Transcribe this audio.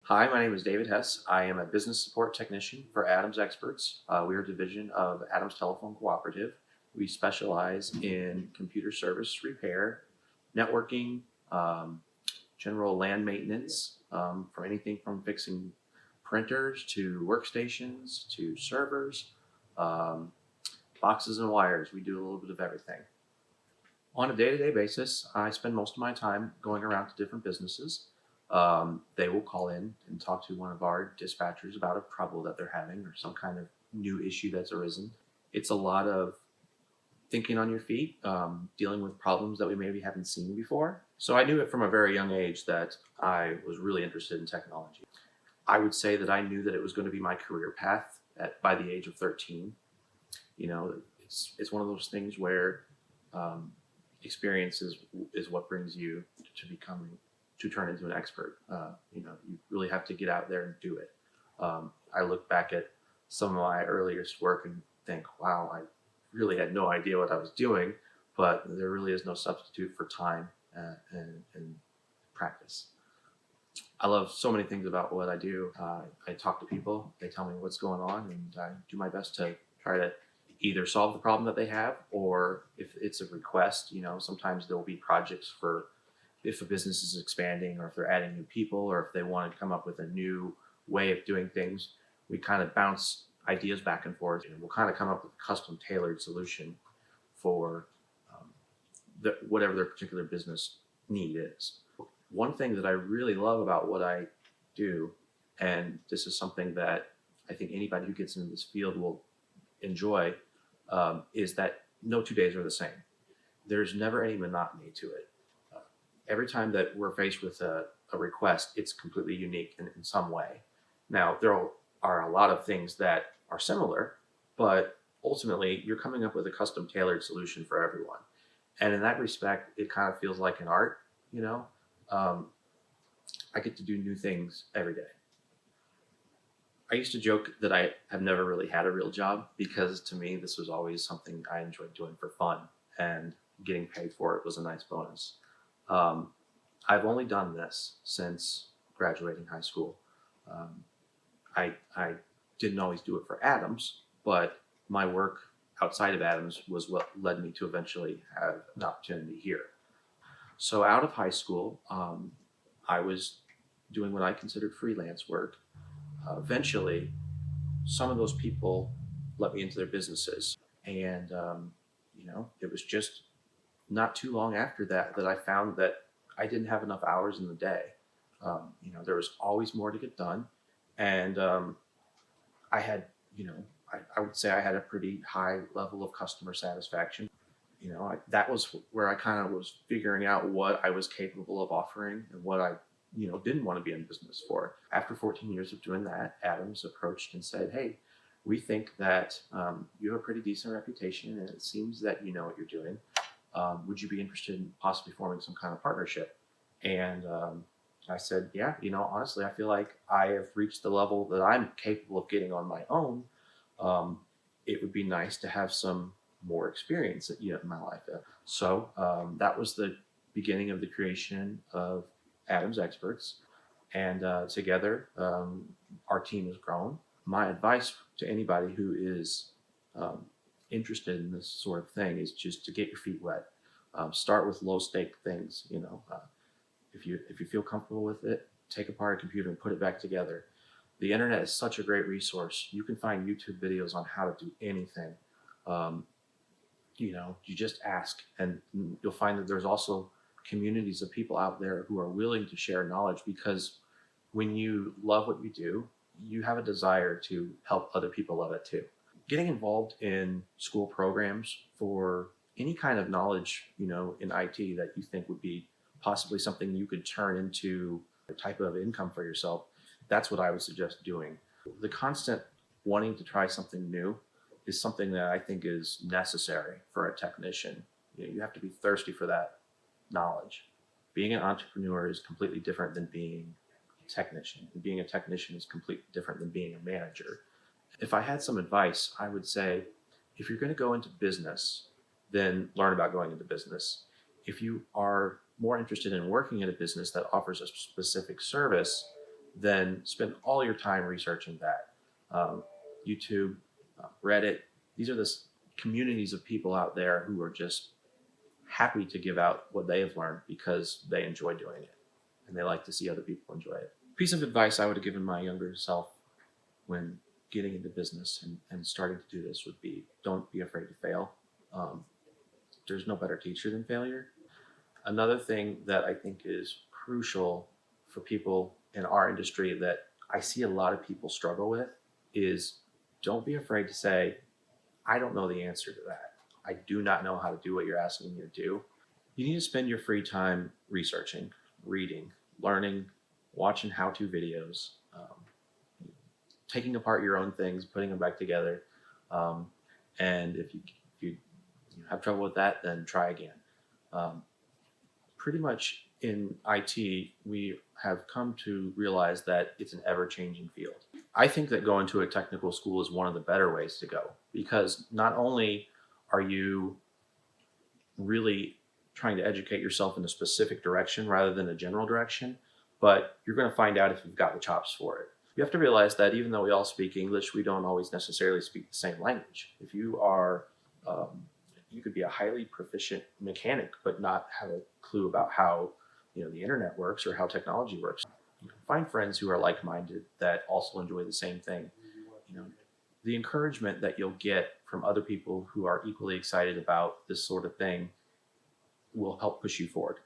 Hi, my name is David Hess. I am a business support technician for Adams Experts. We are a division of Adams Telephone Cooperative. We specialize in computer service repair, networking, general LAN maintenance, from anything from fixing printers to workstations to servers, um, boxes and wires. We do a little bit of everything. On a day-to-day basis, I spend most of my time going around to different businesses. They will call in and talk to one of our dispatchers about a trouble that they're having or some kind of new issue that's arisen. It's a lot of thinking on your feet, dealing with problems that we maybe haven't seen before. So I knew it from a very young age that I was really interested in technology. I would say that I knew that it was going to be my career path by the age of 13. It's one of those things where um, experience is what brings you to becoming to turn into an expert. You really have to get out there and do it. I look back at some of my earliest work and think, wow, I really had no idea what I was doing, but there really is no substitute for time and practice. I love so many things about what I do. I talk to people, they tell me what's going on, and I do my best to try to either solve the problem that they have, or if it's a request, sometimes there will be projects for if a business is expanding or if they're adding new people or if they want to come up with a new way of doing things. We kind of bounce ideas back and forth, and we'll kind of come up with a custom tailored solution for whatever their particular business need is. One thing that I really love about what I do, and this is something that I think anybody who gets into this field will enjoy, is that no 2 days are the same. There's never any monotony to it. Every time that we're faced with a request, it's completely unique in some way. Now, there are a lot of things that are similar, but ultimately, you're coming up with a custom tailored solution for everyone. And in that respect, it kind of feels like an art, you know? Um, I get to do new things every day. I used to joke that I have never really had a real job because to me, this was always something I enjoyed doing for fun, and getting paid for it was a nice bonus. Um, I've only done this since graduating high school. Um, I didn't always do it for Adams, but my work outside of Adams was what led me to eventually have an opportunity here. So out of high school, I was doing what I considered freelance work. Eventually, some of those people let me into their businesses, and it was just not too long after that I found that I didn't have enough hours in the day. There was always more to get done, and I had, I would say I had a pretty high level of customer satisfaction. That was where I kind of was figuring out what I was capable of offering and what I, didn't want to be in business for. After 14 years of doing that, Adams approached and said, "Hey, we think that you have a pretty decent reputation, and it seems that you know what you're doing. Would you be interested in possibly forming some kind of partnership?" And I said, "Yeah, honestly, I feel like I have reached the level that I'm capable of getting on my own. Um, it would be nice to have some more experience, in my life." So that was the beginning of the creation of Adams Experts, and together our team has grown. My advice to anybody who is um, interested in this sort of thing is just to get your feet wet. Start with low stake things. If you feel comfortable with it, take apart a computer and put it back together. The internet is such a great resource. You can find YouTube videos on how to do anything. Um, you just ask, and you'll find that there's also communities of people out there who are willing to share knowledge, because when you love what you do, you have a desire to help other people love it too. Getting involved in school programs for any kind of knowledge, in IT that you think would be possibly something you could turn into a type of income for yourself, that's what I would suggest doing. The constant wanting to try something new is something that I think is necessary for a technician. You have to be thirsty for that knowledge. Being an entrepreneur is completely different than being a technician. And being a technician is completely different than being a manager. If I had some advice, I would say, if you're going to go into business, then learn about going into business. If you are more interested in working in a business that offers a specific service, then spend all your time researching that. YouTube, Reddit, these are the communities of people out there who are just happy to give out what they have learned because they enjoy doing it and they like to see other people enjoy it. Piece of advice I would have given my younger self when getting into business and starting to do this would be, don't be afraid to fail. Um, there's no better teacher than failure. Another thing that I think is crucial for people in our industry that I see a lot of people struggle with is, don't be afraid to say, I don't know the answer to that. I do not know how to do what you're asking me to do. You need to spend your free time researching, reading, learning, watching how-to videos, taking apart your own things, putting them back together. Um, and if you have trouble with that, then try again. Um, Pretty much in IT, we have come to realize that it's an ever-changing field. I think that going to a technical school is one of the better ways to go, because not only are you really trying to educate yourself in a specific direction rather than a general direction, but you're going to find out if you've got the chops for it. You have to realize that even though we all speak English, we don't always necessarily speak the same language. If you are, you could be a highly proficient mechanic, but not have a clue about how the internet works or how technology works. Find friends who are like-minded that also enjoy the same thing. You know, the encouragement that you'll get from other people who are equally excited about this sort of thing will help push you forward.